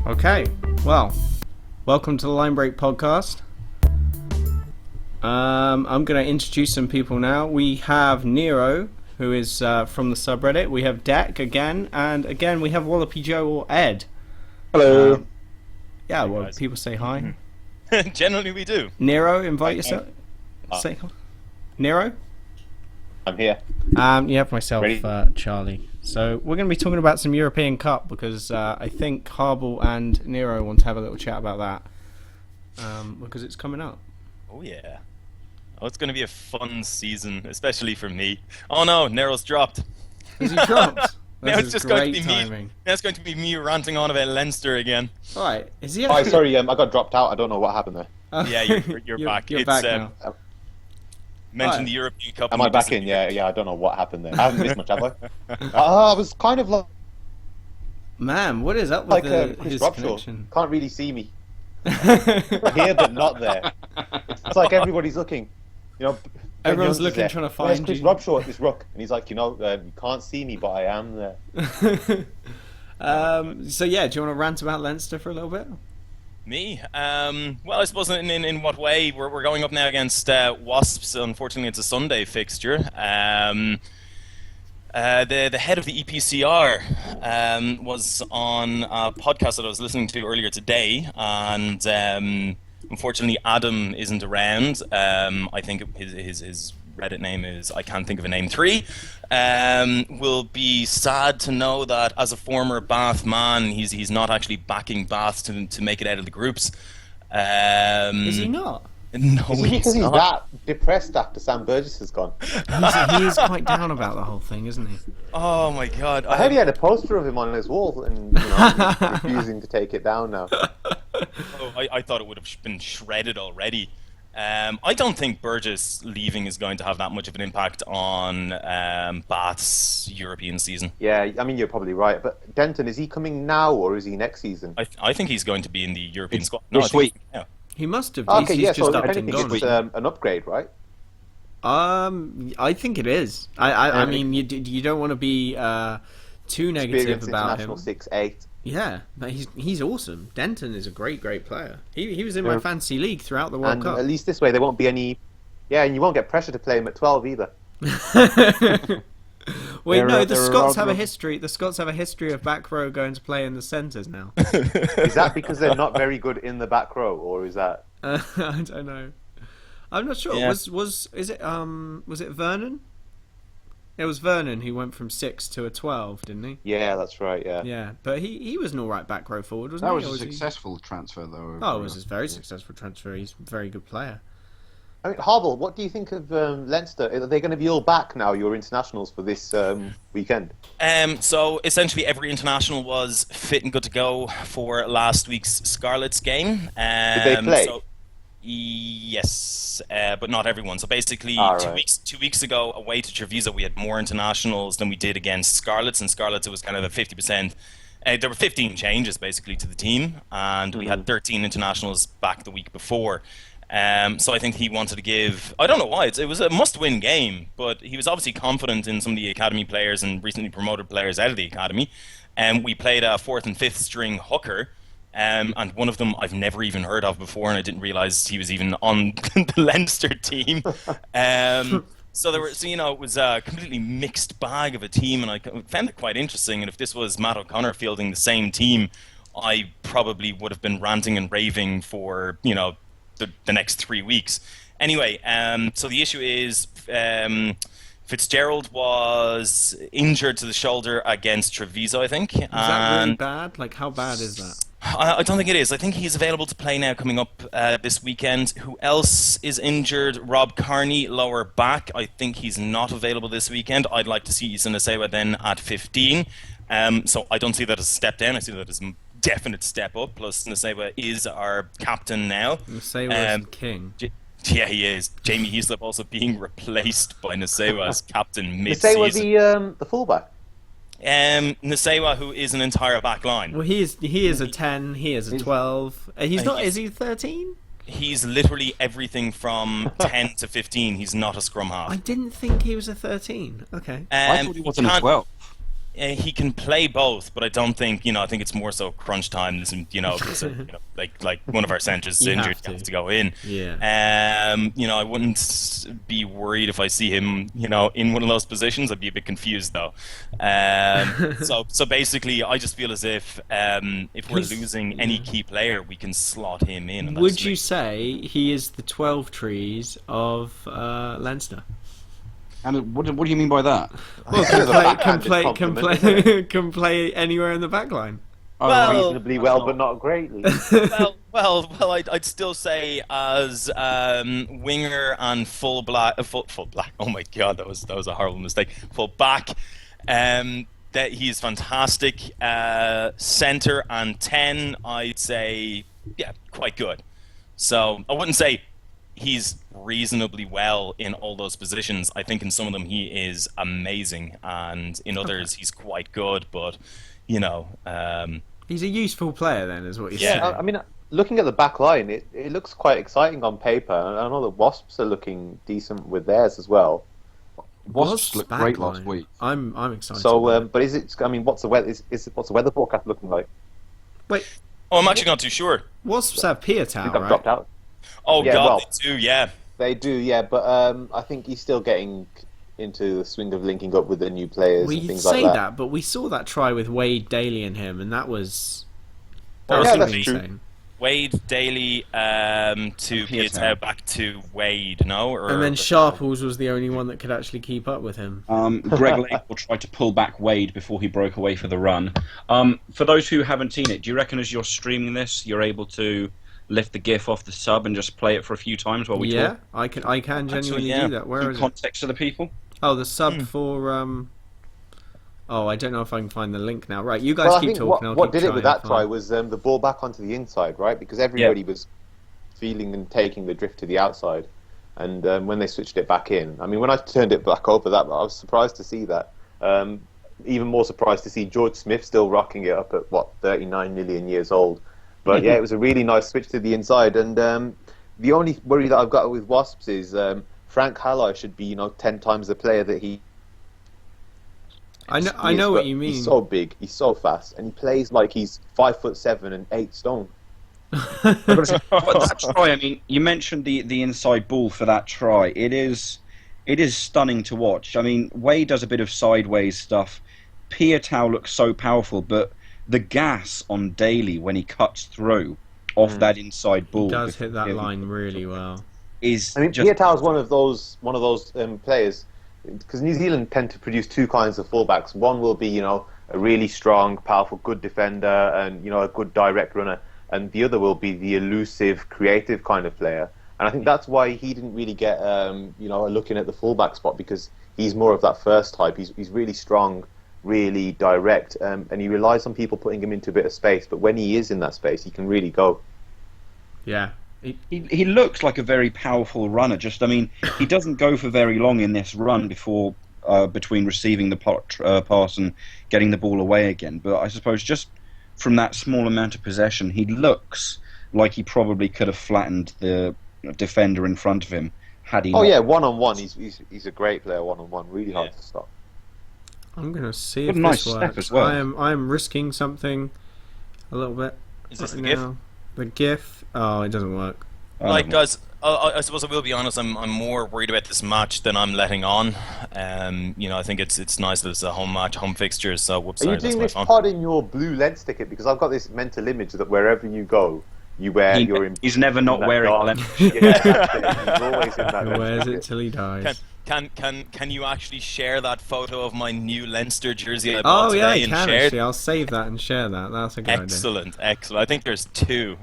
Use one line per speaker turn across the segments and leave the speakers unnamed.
Okay, well, welcome to the Line Break podcast. I'm going to introduce some people now. We have Nero, who is from the subreddit. We have Deck again, and again we have Wallopy Joe or Ed.
Hello.
Yeah,
Hey,
well,
guys.
people say hi.
Generally, we do.
Nero, invite yourself. Say hi. Nero?
I'm here.
You have myself,
Ready?
Charlie. So we're going to be talking about some European Cup because I think Harble and Nero want to have a little chat about that because it's coming up.
Oh, yeah. Oh, it's going to be a fun season, especially for me. Oh, no, Nero's dropped.
Has he dropped?
Now
This
it's
is
just going to
great
be
timing.
me. Now it's going to be me ranting on about Leinster again.
All right, is he?
Oh,
Actually...
sorry, I got dropped out. I don't know what happened there.
Yeah, you're back.
You're
It's,
back now.
Mentioned
Right.
the European Cup.
Am
and
I
you
back in?
disappeared.
Yeah, I don't know what happened there. I haven't missed much, have I? I was kind of
Man, what is up with
like
his
Chris Robshaw.
connection?
Can't really see me. Here, but not there. It's like everybody's looking. You know, Ben
Everyone's
Jones is
looking,
there.
trying to
Where's
find
Chris
you.
Robshaw at this ruck? And he's like, you can't see me, but I am there.
So yeah, do you want to rant about Leinster for a little bit?
Me? Well, I suppose in what way? We're going up now against Wasps. Unfortunately, it's a Sunday fixture. The head of the EPCR was on a podcast that I was listening to earlier today, and unfortunately Adam isn't around. I think his Reddit name is I can't think of a name 3. Will be sad to know that as a former Bath man, he's not actually backing Bath to make it out of the groups.
Is he not?
No,
Is it because he's
not.
that depressed after Sam Burgess has gone?
He is quite down about the whole thing, isn't he?
Oh my god!
I heard he had a poster of him on his wall and he's refusing to take it down now.
I thought it would have been shredded already. I don't think Burgess leaving is going to have that much of an impact on Bath's European season.
Yeah, I mean, you're probably right. But Denton, is he coming now or is he next season?
I think he's going to be in the European squad.
this
I think-
week.
Yeah.
He must have.
Okay,
he's
yeah,
just
so
upped
if
and
anything,
gone.
it's an upgrade, right?
I think it is. I mean, you don't want to be too negative
Experience
about
international
him.
6-8.
Yeah, but he's awesome. Denton is a great player. He was in my
Yeah.
fantasy league throughout the World
And
Cup.
at least this way there won't be any... Yeah, and you won't get pressure to play him at 12 either.
Wait, no, the
there are
Scots have a
other-
history. The Scots have a history of back row going to play in the centres now.
Is that because they're not very good in the back row, or is that...
I don't know. I'm not sure.
Yeah.
Was it Vernon? It was Vernon who went from 6 to a 12, didn't he?
Yeah, that's right, yeah.
Yeah, but he was an all right back row forward, wasn't
That
he?
was
Or
a
he-
successful transfer, though.
Oh, it was a very successful transfer. He's a very good player.
I mean, Harble, what do you think of Leinster? Are they going to be all back now, your internationals, for this weekend?
So essentially, every international was fit and good to go for last week's Scarlets game.
Did they play?
Yes, but not everyone. So basically,
All
two
right.
weeks ago, away to Treviso, we had more internationals than we did against Scarlets. And Scarlets, it was kind of a 50%. There were 15 changes basically to the team, and we had 13 internationals back the week before. So I think he wanted to give... I don't know why. It was a must-win game, but he was obviously confident in some of the academy players and recently promoted players out of the academy. We played a 4th and 5th string hooker, and one of them I've never even heard of before, and I didn't realise he was even on the Leinster team. So it was a completely mixed bag of a team, and I found it quite interesting. And if this was Matt O'Connor fielding the same team, I probably would have been ranting and raving for the next 3 weeks. Anyway, so the issue is Fitzgerald was injured to the shoulder against Treviso, I think.
Is that really bad? Like, how bad is that?
I don't think it is. I think he's available to play now coming up this weekend. Who else is injured? Rob Carney, lower back. I think he's not available this weekend. I'd like to see Isanasewa then at 15. So I don't see that as a step down. I see that as a definite step up. Plus, Nasewa is our captain now.
Nasewa's king.
Yeah, he is. Jamie Heaslip also being replaced by Nasewa as captain
Say
mid-season.
was the fullback.
Nasewa, who is an entire back line.
Well, he is a 10. He is a 12. He's not. Is he 13?
He's literally everything from 10 to 15. He's not a scrum half.
I didn't think he was a 13. Okay.
I thought he wasn't a 12.
he can play both, but I don't think I think it's more so crunch time. Listen, because like one of our centers is
You
injured,
have
he has
to.
to go in.
Yeah.
I wouldn't be worried if I see him, in one of those positions. I'd be a bit confused though. So basically, I just feel as if we're losing any key player, we can slot him in. And that
Would
just
you
makes-
say he is the 12 trees of Leinster?
And what do you mean by that?
Well,
It's a backhanded compliment, isn't it?
can play anywhere in the back line.
Well,
Reasonably well, but not greatly.
well, I'd still say as winger and full black. Oh my god, that was a horrible mistake. Full back. That he is fantastic. Center and 10, I'd say, yeah, quite good. So I wouldn't say he's reasonably well in all those positions. I think in some of them he is amazing, and in others he's quite good. But
He's a useful player, then, is what you're
Yeah.
saying.
I mean, looking at the back line, it looks quite exciting on paper. I know the Wasps are looking decent with theirs as well.
Wasps looked
back
great
line?
last week.
I'm excited.
So,
about it.
but is it? I mean, what's the weather? What's the weather forecast looking like?
Wait,
I'm actually not too sure.
Wasps have
I
Piatow,
think I've
right?
dropped out.
Oh
Yeah,
god,
well-
they do, yeah.
They do, yeah, but I think he's still getting into the swing of linking up with the new players
Well,
and
you
things
say
like
that, but we saw that try with Wade, Daly, and him, and that was
Yeah,
that's
insane.
true.
Wade Daly to
Piatow.
Piatow back to Wade, no?
And then Sharples was the only one that could actually keep up with him.
Greg Label tried to pull back Wade before he broke away for the run. For those who haven't seen it, do you reckon as you're streaming this, you're able to lift the GIF off the sub and just play it for a few times while we
Yeah,
talk?
I can genuinely
yeah.
do that. Where
In
is it?
context to the people?
Oh, the sub for Oh, I don't know if I can find the link now. Right, you guys
Well, I
keep
think
talking. I'll
what
keep
did it with
trying
that
to
try
find-
was the ball back onto the inside, right? Because everybody was feeling and taking the drift to the outside, and when they switched it back in, I mean, when I turned it back over, that I was surprised to see that. Even more surprised to see George Smith still rocking it up at 39 million years old. But yeah, it was a really nice switch to the inside, and the only worry that I've got with Wasps is Frank Halley should be 10 times the player that he.
I know
is,
what
but
you mean.
He's so big, he's so fast, and he plays like he's 5'7" and 8 stone.
But that try, I mean, you mentioned the inside ball for that try. It is stunning to watch. I mean, Wade does a bit of sideways stuff. Piatow looks so powerful, but the gas on Daly when he cuts through off that inside ball
He does hit that
Yeah,
line really well.
is
I mean,
just
Piatow is one of those players, because New Zealand tend to produce two kinds of fullbacks. One will be a really strong, powerful, good defender, and a good direct runner, and the other will be the elusive, creative kind of player. And I think that's why he didn't really get a look in at the fullback spot, because he's more of that first type. He's really strong, really direct, and he relies on people putting him into a bit of space. But when he is in that space, he can really go.
Yeah.
he looks like a very powerful runner. Just, I mean, he doesn't go for very long in this run before between receiving the pass and getting the ball away again. But I suppose just from that small amount of possession, he looks like he probably could have flattened the defender in front of him had he.
Oh
not.
yeah, one-on-one, he's a great player. One-on-one, really hard to stop.
I'm gonna see
What
if
a nice
this
step
works.
as well.
I am risking something a little bit.
Is this
right
the GIF?
now. The GIF. Oh, it doesn't work.
Like, guys, I suppose I will be honest. I'm more worried about this match than I'm letting on. I think it's nice that it's a home match, home fixture. So, whoops,
Are you
sorry, that's
doing
my
this
phone.
pod in your blue lens ticket? Because I've got this mental image that wherever you go, you wear your.
He's never not
that
wearing a
dark-
lens.
Yeah, that's it. He's always in that
He
lens
wears it
ticket.
till he dies.
Can you actually share that photo of my new Leinster jersey I bought
Oh yeah, I
today and
can
share it?
actually. I'll save that and share that. That's a good idea.
Excellent. I think there's two.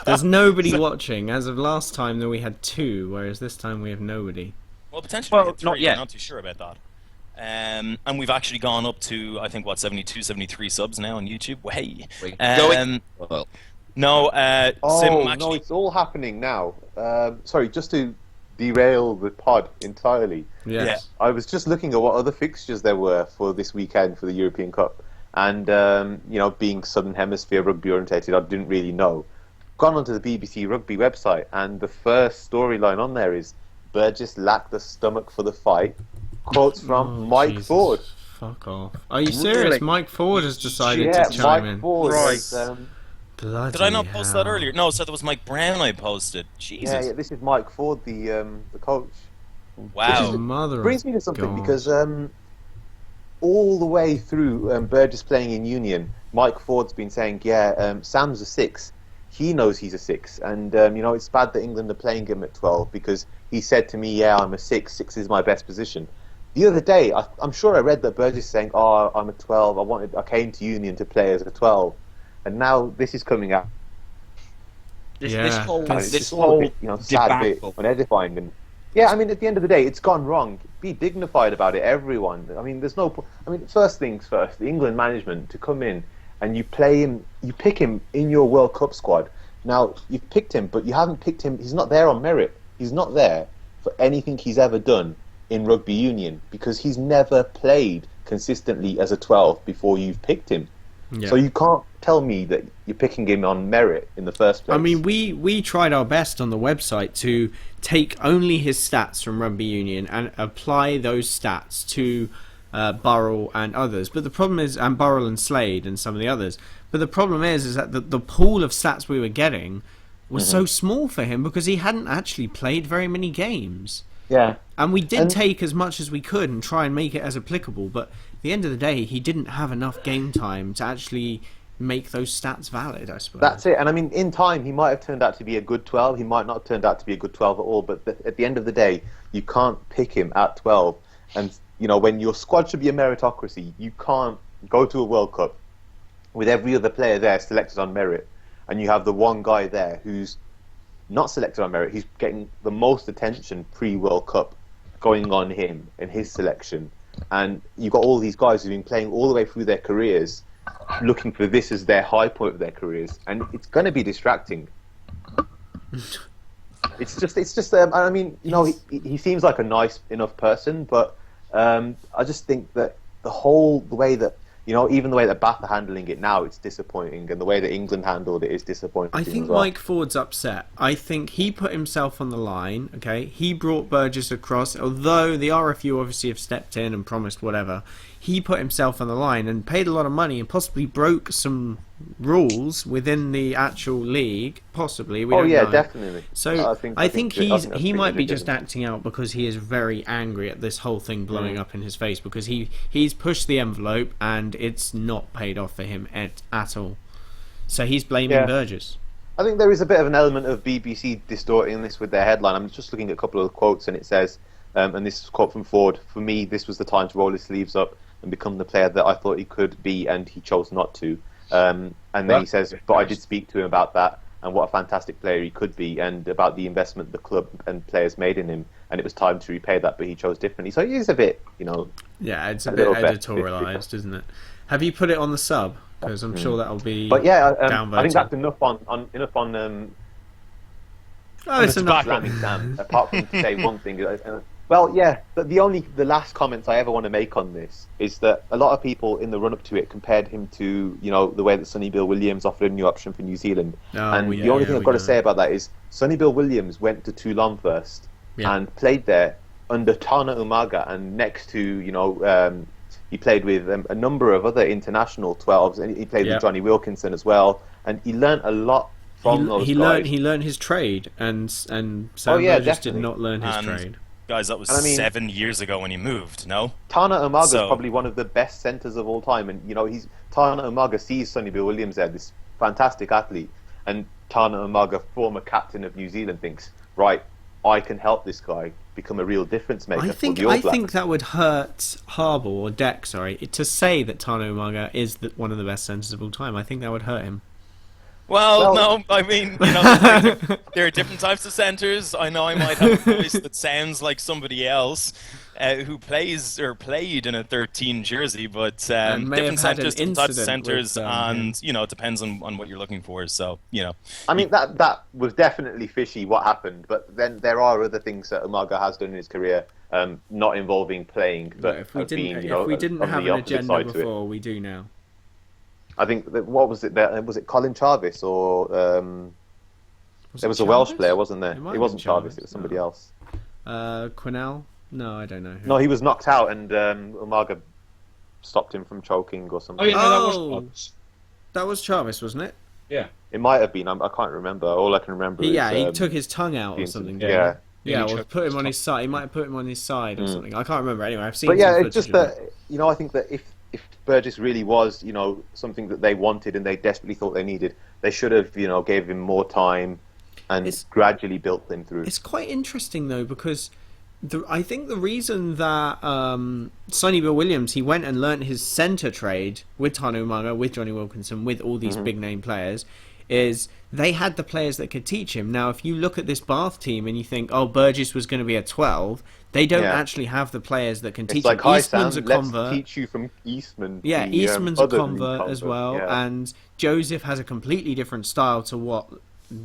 There's nobody watching. As of last time, though, we had 2, whereas this time we have nobody.
Well, potentially
Well,
we had 3.
not yet.
I'm not too sure about that. And we've actually gone up to, I think, 72, 73 subs now on YouTube. Way.
Going. Well,
No, Sim,
Oh
actually,
no, it's all happening now. Sorry, just to derail the pod entirely.
Yes.
I was just looking at what other fixtures there were for this weekend for the European Cup, and being Southern Hemisphere rugby orientated, I didn't really know. Gone onto the BBC Rugby website, and the first storyline on there is Burgess lacked the stomach for the fight. Quotes from
Oh,
Mike
Jesus
Ford.
Fuck off. Are you
Really?
serious? Mike Ford has decided
Yeah,
to chime
Mike
in.
Ford.
Right.
is,
Bloody
Did I not post that
hell.
earlier? No, so that was Mike Brown I posted.
yeah,
Jesus.
yeah. This is Mike Ford, the coach. Which is
Wow.
Mother
brings
of
me to something
God.
because all the way through Burgess playing in Union, Mike Ford's been saying, yeah, Sam's a 6. He knows he's a 6, and it's bad that England are playing him at 12 because he said to me, yeah, I'm a 6. 6 is my best position. The other day, I'm sure I read that Burgess saying, oh, I'm a 12. I came to Union to play as a 12, and now this is coming out.
This
Yeah,
whole
it's
It's
this
just all a
whole
bit, sad, a bit
debacle.
unedifying, and yeah, I mean, at the end of the day, it's gone wrong. Be dignified about it, everyone. I mean, there's no. I mean, first things first. The England management to come in and you pick him in your World Cup squad. Now you've picked him, but you haven't picked him. He's not there on merit. He's not there for anything he's ever done in rugby union because he's never played consistently as a 12 before you've picked him.
Yeah.
So you can't tell me that you're picking him on merit in the first place.
I mean, we tried our best on the website to take only his stats from rugby union and apply those stats to Burrell and others. But the problem is, and Burrell and Slade and some of the others. But the problem is that the pool of stats we were getting was so small for him because he hadn't actually played very many games.
yeah.
And we did
And-
take as much as we could and try and make it as applicable. But at the end of the day, he didn't have enough game time to actually make those stats valid, I suppose.
That's it. And I mean, in time, he might have turned out to be a good 12. He might not have turned out to be a good 12 at all. But at the end of the day, you can't pick him at 12. And, when your squad should be a meritocracy, you can't go to a World Cup with every other player there selected on merit. And you have the one guy there who's not selected on merit. He's getting the most attention pre-World Cup going on him and his selection. And you've got all these guys who've been playing all the way through their careers looking for this as their high point of their careers, and it's going to be distracting. It's just. I mean, he seems like a nice enough person, but I just think that the way that even the way that Bath are handling it now, it's disappointing, and the way that England handled it is disappointing.
I think
as well.
Mike Ford's upset. I think he put himself on the line, okay? He brought Burgess across, although the RFU obviously have stepped in and promised whatever. He put himself on the line and paid a lot of money and possibly broke some rules within the actual league, possibly. We don't know.
Definitely.
So I think
he
he might be just acting out because he is very angry at this whole thing blowing up in his face because he's pushed the envelope and it's not paid off for him at all. So he's blaming Burgess.
I think there is a bit of an element of BBC distorting this with their headline. I'm just looking at a couple of quotes, and it says, and this is a quote from Ford, "For me, this was the time to roll his sleeves up and become the player that I thought he could be, and he chose not to." And then he says, "But I did speak to him about that, and what a fantastic player he could be, and about the investment the club and players made in him, and it was time to repay that, but he chose differently." So he is a bit,
Yeah, it's a
a
bit
little bit
editorialised, isn't it? Have you put it on the sub? Because I'm sure that'll be.
But yeah,
downvoted.
I think that's enough on
Oh, it's enough.
slamming Sam. Apart from to say one thing. Well, yeah, but the last comments I ever want to make on this is that a lot of people in the run-up to it compared him to, the way that Sonny Bill Williams offered a new option for New Zealand. And the only thing I've got to say about that is Sonny Bill Williams went to Toulon first and played there under Tana Umaga, and next to, he played with a number of other international 12s, and he played with Johnny Wilkinson as well, and he learnt a lot from those guys.
He learned his trade, and Sam Burgess
definitely.
did not learn his trade.
Guys, that was 7 years ago when he moved, no?
Tana Umaga is probably one of the best centres of all time, and Tana Umaga sees Sonny Bill Williams there, this fantastic athlete, and Tana Umaga, former captain of New Zealand, thinks, right, I can help this guy become a real difference maker for the All Blacks.
I think that would hurt Harbaugh or Deck, to say that Tana Umaga is one of the best centres of all time. I think that would hurt him.
Well, no, I mean, there are different types of centres. I know I might have a voice that sounds like somebody else who plays or played in a 13 jersey, but different centres, different types of centres, and it depends on what you're looking for. So,
I mean, that was definitely fishy what happened, but then there are other things that Umaga has done in his career, not involving playing. But
if we didn't have an agenda before, we do now.
I think what was it? Was it Colin Jarvis or there was a Welsh player, wasn't there? It wasn't Jarvis. It was somebody else.
Quinnell? No, I don't know.
No, he was knocked out, and Umaga stopped him from choking or
Oh
something.
yeah, no, that was
Oh.
Chavez.
That was Chavez, wasn't it?
Yeah.
It might have been. I can't remember. All I can remember is
He took his tongue out or
being-
something.
yeah.
didn't
yeah.
he? Yeah,
He
or
choked
put
his
him on
tongue.
his side. He might have put him on his side or
Mm.
something. I can't remember. Anyway, I've seen.
But yeah,
some
it's just
footage of
that I think that if Burgess really was something that they wanted and they desperately thought they needed, they should have gave him more time and
It's-
gradually built him through.
It's quite interesting though because I think the reason that Sonny Bill Williams he went and learnt his centre trade with Tanu Umaga, with Johnny Wilkinson, with all these big name players, is they had the players that could teach him. Now, if you look at this Bath team and you think, oh, Burgess was going to be a 12, they don't
Yeah.
actually have the players that can teach
It's like,
him.
hi
Eastman's
Sam,
a
let's
convert.
teach you from Eastman.
Yeah,
the,
Eastman's a
other
convert
league
as well,
yeah.
and Joseph has a completely different style to what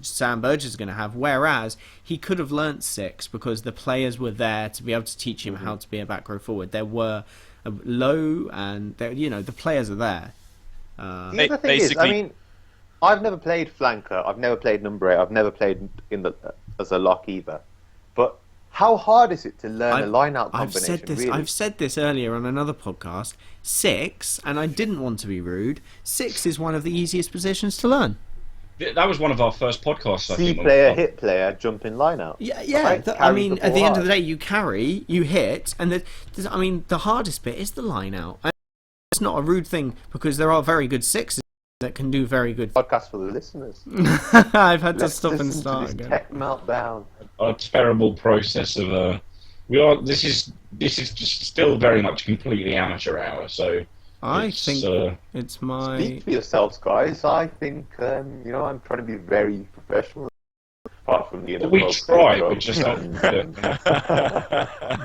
Sam Burgess is going to have. Whereas he could have learnt 6 because the players were there to be able to teach him how to be a back row forward. There were low, and the players are there.
The other thing is, I mean, I've never played flanker. I've never played number 8. I've never played as a lock either. But how hard is it to learn a line-out combination?
I've said this earlier on another podcast. 6, and I didn't want to be rude. 6 is one of the easiest positions to learn.
That was one of our first podcasts. I
C
think.
player, hit player, jump in line-out.
Yeah.
Right?
I
Carry
mean,
the
at the
ball
end of the
hard.
day, you carry, you hit, and the hardest bit is the line out. And it's not a rude thing because there are very good 6s that can do very good.
Podcast for the listeners.
I've had to
Let's
stop and
listen to
start
this
again.
tech meltdown.
A terrible process of This is just still very much completely amateur hour. So
I
it's,
think it's my.
Speak for yourselves, guys. I think I'm trying to be very professional. Apart from the
we try,
intro.
we just don't.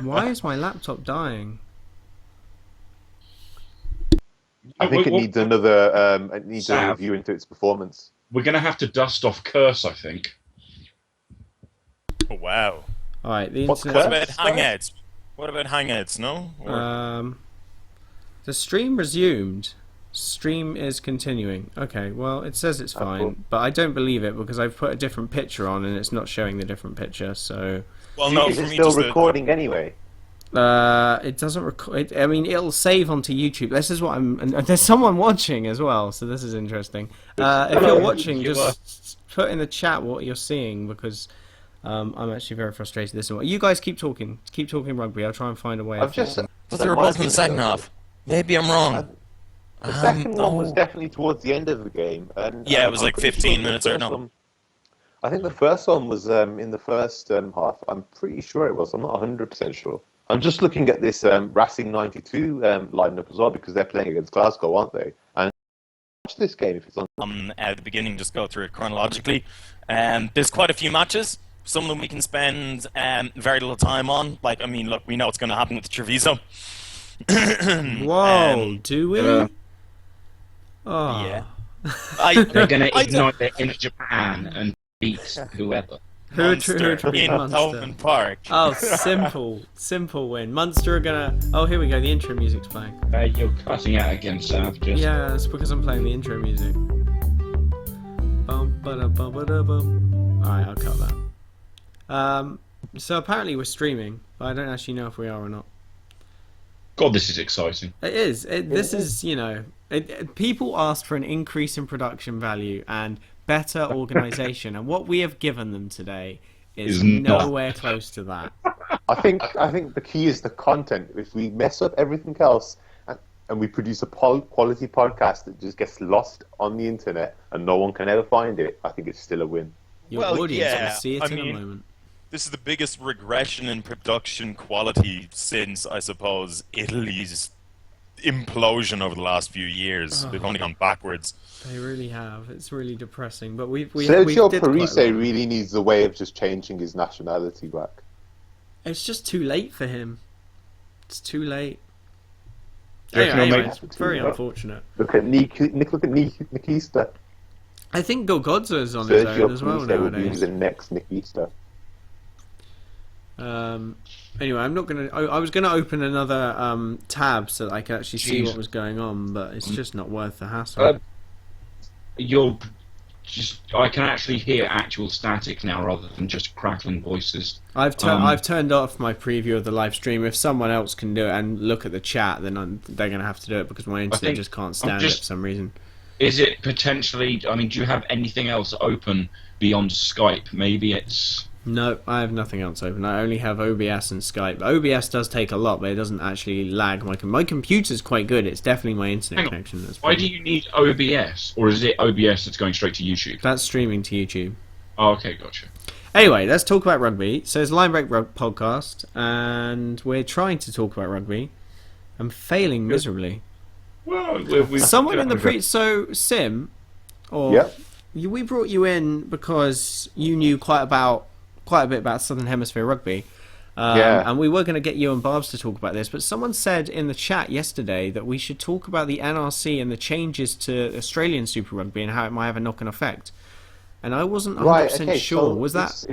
Why is my laptop dying?
I think it needs another. It needs a
Sav.
review into its performance.
We're going to have to dust off Curse, I think.
Oh, wow.
All right, the
What's
internet.
What
Curse?
about Hangouts? What about Hangouts? No. Or-
The stream resumed. Stream is continuing. Okay, well, it says it's fine,
cool.
but I don't believe it because I've put a different picture on and it's not showing the different picture. So
well, no,
Is
for
it
me,
still
just
recording anyway?
it doesn't record. I mean, it'll save onto YouTube. This is what I'm. And there's someone watching as well, so this is interesting. If you're watching, just put in the chat what you're seeing because I'm actually very frustrated. This one. You guys keep talking. Keep talking rugby. I'll try and find a way.
I've just.
But they were both in the second half. Maybe I'm wrong.
The second one was definitely towards the end of the game. And,
Yeah, it was
I'm
like
pretty
15
the
minutes or
first
no.
one- I think the first one was in the first half. I'm pretty sure it was. I'm not 100% sure. I'm just looking at this Racing 92 lineup as well because they're playing against Glasgow, aren't they? And watch this game if it's on.
At the beginning, just go through it chronologically. There's quite a few matches. Some of them we can spend very little time on. Like, I mean, look, we know what's going to happen with Treviso.
Whoa, do we? Oh.
Yeah.
They're going to
I
ignite their inner Japan and beat whoever.
Who are
Munster in
Munster?
Thomond Park.
Oh, simple win. Munster are gonna. Oh, here we go. The intro music's playing.
You're cutting out again, Sav. Just
Yeah, it's because I'm playing the intro music. Bum, ba-da, bum, ba-da, bum. Alright, I'll cut that. So apparently we're streaming, but I don't actually know if we are or not.
God, this is exciting.
It is. This is, people asked for an increase in production value and better organisation, and what we have given them today is
not.
nowhere close to that.
I think the key is the content. If we mess up everything else and we produce a quality podcast that just gets lost on the internet and no one can ever find it, I think it's still a win.
Your
Well,
audience
yeah,
will see it
I
in a
mean-
moment.
This is the biggest regression in production quality since, I suppose, Italy's implosion over the last few years. They've only gone backwards.
They really have. It's really depressing. But we
Sergio
did quite a
Parise
lot.
really needs a way of just changing his nationality back.
It's just too late for him. It's too late.
Do you reckon
Anyway,
he'll
it's
make-
very unfortunate.
Look at Nikista.
I think Golgodza's on his
Sergio
own as well
Parise will be
nowadays.
the next Nikista.
Anyway, I'm not gonna. I was gonna open another tab so that I could actually see
Jeez.
what was going on, but it's just not worth the hassle.
You're I can actually hear actual static now rather than just crackling voices.
I've turned off my preview of the live stream. If someone else can do it and look at the chat, then they're going to have to do it because my internet just can't stand it for some reason.
Is it potentially? I mean, do you have anything else open beyond Skype? Maybe it's.
No, I have nothing else open. I only have OBS and Skype. OBS does take a lot, but it doesn't actually lag. My computer's quite good. It's definitely my internet connection.
Why do you need OBS? Or is it OBS that's going straight to YouTube?
That's streaming to YouTube.
Oh, okay, gotcha.
Anyway, let's talk about rugby. So it's Line Break podcast, and we're trying to talk about rugby. I'm failing miserably.
Well,
someone in the So Sim, we brought you in because you knew quite a bit about Southern Hemisphere rugby. And we were going to get you and Barbs to talk about this, but someone said in the chat yesterday that we should talk about the NRC and the changes to Australian Super Rugby and how it might have a knock-on effect. And I wasn't 100% sure.
So
was that?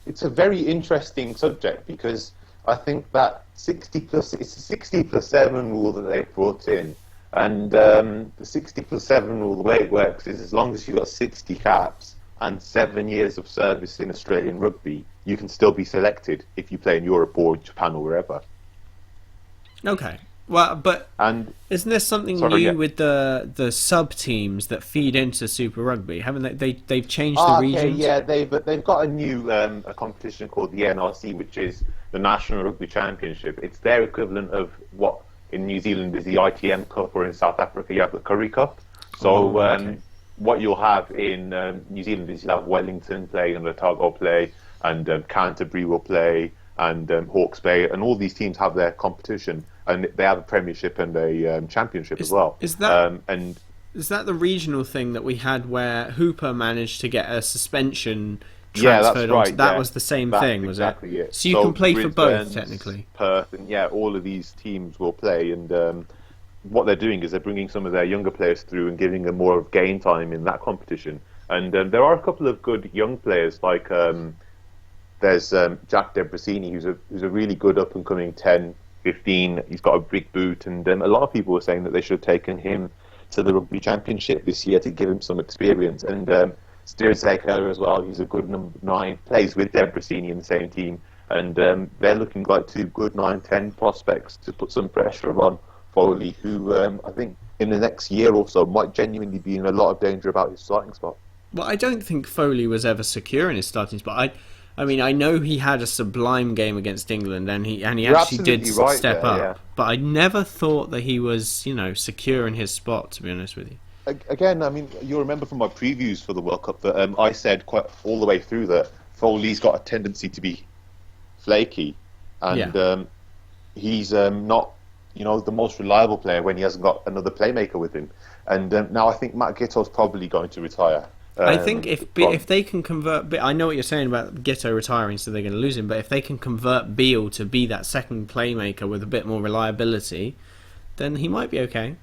It's a very interesting subject because I think that it's a 60+7 rule that they brought in. And the 60+7 rule, the way it works is as long as you've got 60 caps and 7 years of service in Australian rugby, you can still be selected if you play in Europe or Japan or wherever.
Okay. Well, isn't there something new with the sub teams that feed into Super Rugby? Haven't they've changed the regions?
Yeah, they've got a new a competition called the NRC, which is the National Rugby Championship. It's their equivalent of what in New Zealand is the ITM Cup, or in South Africa you have the Curry Cup. So what you'll have in New Zealand is you'll have Wellington play and Otago play, and Canterbury will play, and Hawke's Bay, and all these teams have their competition, and they have a premiership and a championship as well.
Is that the regional thing that we had where Hooper managed to get a suspension transferred onto? That was the same thing, was
exactly
it? So you can play for both, technically.
Perth, and all of these teams will play, and what they're doing is they're bringing some of their younger players through and giving them more of game time in that competition. And there are a couple of good young players, like there's Jack Debrasini, who's a really good up-and-coming 10, 15. He's got a big boot, and a lot of people were saying that they should have taken him to the Rugby Championship this year to give him some experience. And Steer Sekeler as well, he's a good number 9, plays with Debrasini in the same team, and they're looking like two good 9-10 prospects to put some pressure on Foley, who I think in the next year or so might genuinely be in a lot of danger about his starting spot.
Well, I don't think Foley was ever secure in his starting spot. I mean, I know he had a sublime game against England, and he actually did step up. But I never thought that he was, secure in his spot, to be honest with you.
Again, I mean, you'll remember from my previews for the World Cup that I said quite all the way through that Foley's got a tendency to be flaky, and he's not, the most reliable player when he hasn't got another playmaker with him. And now I think Matt Gitto's probably going to retire.
I think if they can convert, I know what you're saying about Gitto retiring, so they're going to lose him. But if they can convert Beale to be that second playmaker with a bit more reliability, then he might be okay.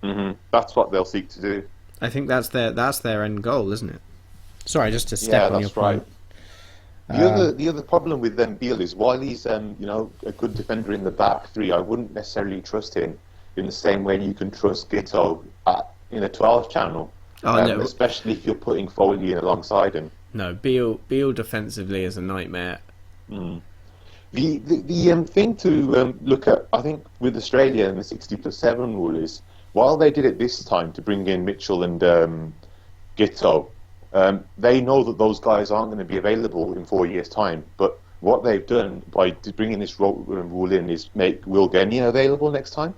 Mm-hmm. That's what they'll seek to do.
I think that's their end goal, isn't it? Sorry, just to step on your point.
The other problem with Beale is while he's a good defender in the back three, I wouldn't necessarily trust him in the same way you can trust Gitto in a 12 channel. No. Especially if you're putting Foley in alongside him.
No, Beale defensively is a nightmare.
Mm. The thing to look at, I think, with Australia and the 60+7 rule is, while they did it this time to bring in Mitchell and Gitto, they know that those guys aren't going to be available in 4 years' time. But what they've done by bringing this rule in is make Will Genia available next time.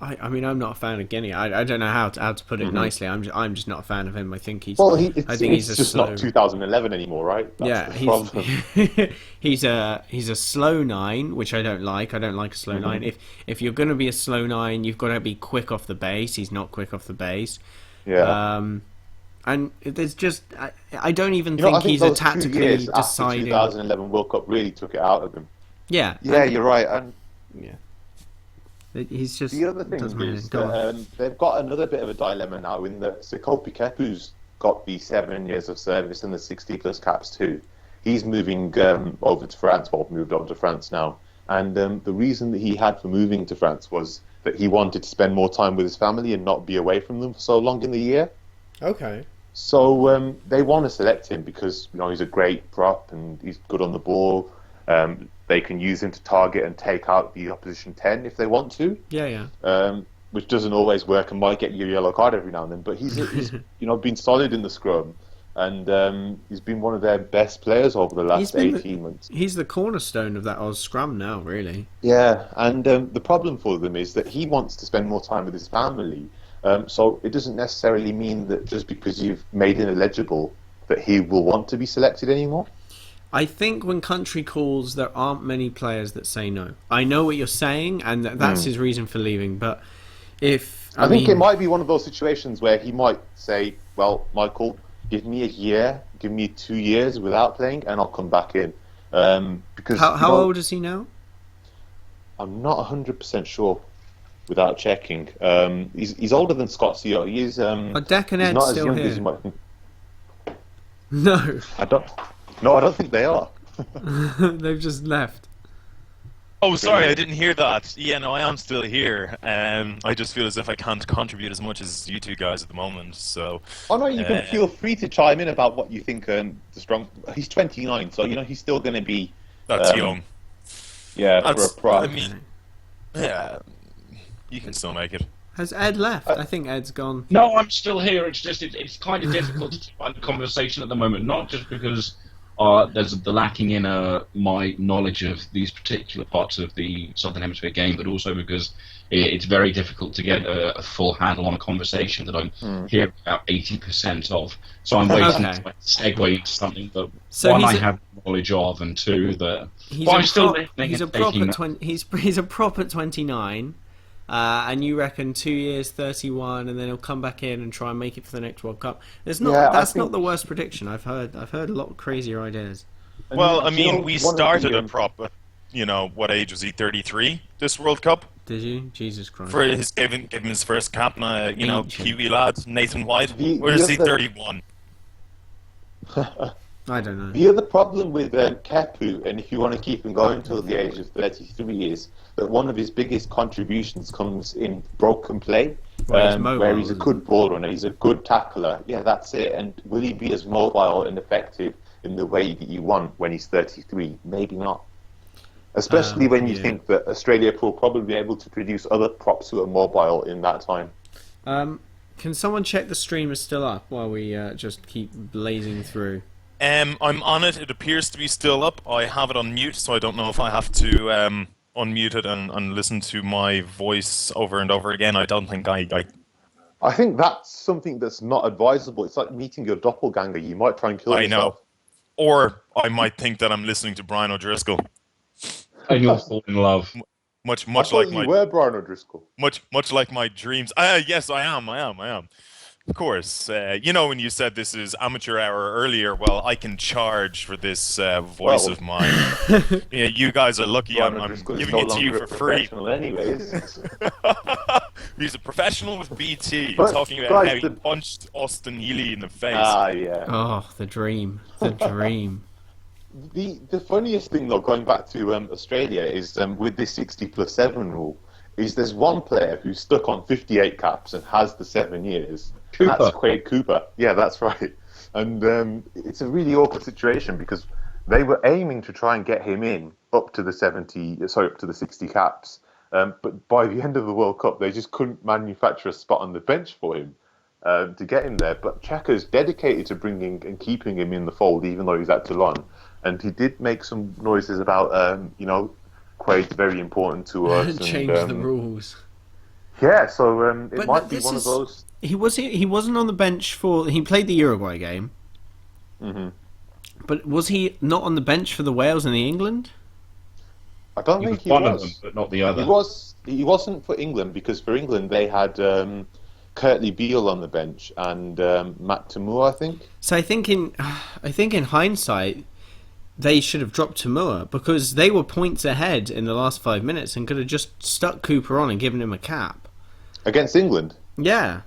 I mean, I'm not a fan of Guinea. I don't know how to put it nicely. I'm just not a fan of him. I think he's.
Well, he's just not 2011 anymore, right?
He's a slow 9, which I don't like. I don't like a slow 9. If you're going to be a slow 9, you've got to be quick off the base. He's not quick off the base.
Yeah.
And there's just I don't even think he's a tactically deciding.
The 2011 World Cup really took it out of him.
Yeah.
Yeah, you're right. And
he's just
the other thing is they've got another bit of a dilemma now in that Sekope Kepu's got the 7 years of service and the 60+ caps too. He's moving over to France, moved over to France now, and the reason that he had for moving to France was that he wanted to spend more time with his family and not be away from them for so long in the year.
Okay.
So they want to select him because he's a great prop and he's good on the ball. They can use him to target and take out the opposition 10 if they want to.
Yeah, yeah.
Which doesn't always work and might get you a yellow card every now and then. But he's been solid in the scrum, and he's been one of their best players over the last 18 months.
He's the cornerstone of that Oz scrum now, really.
Yeah, and the problem for them is that he wants to spend more time with his family. So it doesn't necessarily mean that just because you've made him eligible that he will want to be selected anymore.
I think when country calls, there aren't many players that say no. I know what you're saying, and that's his reason for leaving. But I
think it might be one of those situations where he might say, "Well, Michael, give me a year, give me 2 years without playing, and I'll come back in." Because
how old is he now?
I'm not 100% sure. Without checking, he's older than Scott Seo. He's
Deck and
he's
Ed's
not as
still
young
here.
as you might think.
No.
I don't think they are.
They've just left.
Oh, sorry, I didn't hear that. Yeah, no, I am still here. I just feel as if I can't contribute as much as you two guys at the moment. So.
Oh no, you can feel free to chime in about what you think. The strong. He's 29, so he's still going to be.
That's young.
Yeah, for a prop.
I mean, yeah, you can still make it.
Has Ed left? I think Ed's gone.
No, I'm still here. It's just it's kind of difficult to find a conversation at the moment. Not just because there's the lacking in my knowledge of these particular parts of the Southern Hemisphere game, but also because it's very difficult to get a full handle on a conversation that I'm hearing about 80% of. So I'm waiting to segue into something that one I have knowledge of, and two that I'm still listening.
He's a prop at he's a prop at 29. And you reckon 2 years, 31, and then he'll come back in and try and make it for the next World Cup. That's not the worst prediction. I've heard a lot of crazier ideas.
Well, I mean, we started a prop at, what age was he? 33 this World Cup.
Did you? Jesus Christ!
For gave him his first cap, Kiwi lad Nathan White. Where is he? 31.
I don't know.
The other problem with Kepu, and if you want to keep him going until the age of 33, is that one of his biggest contributions comes in broken play, where he's a good ball runner, he's a good tackler. Yeah, that's it. And will he be as mobile and effective in the way that you want when he's 33? Maybe not. Especially when you think that Australia will probably be able to produce other props who are mobile in that time.
Can someone check the stream is still up while we just keep blazing through?
I'm on it. It appears to be still up. I have it on mute, so I don't know if I have to unmute it and listen to my voice over and over again. I don't think I
think that's something that's not advisable. It's like meeting your doppelganger. You might try and kill yourself.
I know. Or I might think that I'm listening to Brian O'Driscoll.
And you'll fall in love.
Much like you were Brian O'Driscoll.
Much like my dreams. Yes, I am. Of course. When you said this is amateur hour earlier, well, I can charge for this voice of mine. Yeah, you guys are lucky. I'm giving it to you for free.
Anyways.
He's a professional with BT,
But,
talking about
guys,
how he punched Austin Healy in the face.
Yeah.
Oh, the dream. The dream.
The funniest thing, though, going back to Australia, is with this 60+7 rule, is there's one player who's stuck on 58 caps and has the 7 years.
Cooper.
That's Quade Cooper. Yeah, that's right. And it's a really awkward situation because they were aiming to try and get him in up to the 60 caps. But by the end of the World Cup, they just couldn't manufacture a spot on the bench for him to get him there. But Cheika's dedicated to bringing and keeping him in the fold, even though he's at Toulon. And he did make some noises about, Quade's very important to us.
Change the rules.
Yeah, so it might be one of those.
He wasn't on the bench for. He played the Uruguay game.
Mm-hmm.
But was he not on the bench for the Wales and the England?
I don't think he
one
was.
of them, but not the other.
He wasn't for England because for England they had Kurtley Beale on the bench and Matt Tamua, I think.
So I think in hindsight, they should have dropped Tamua because they were points ahead in the last 5 minutes and could have just stuck Cooper on and given him a cap
Against England?
Yeah.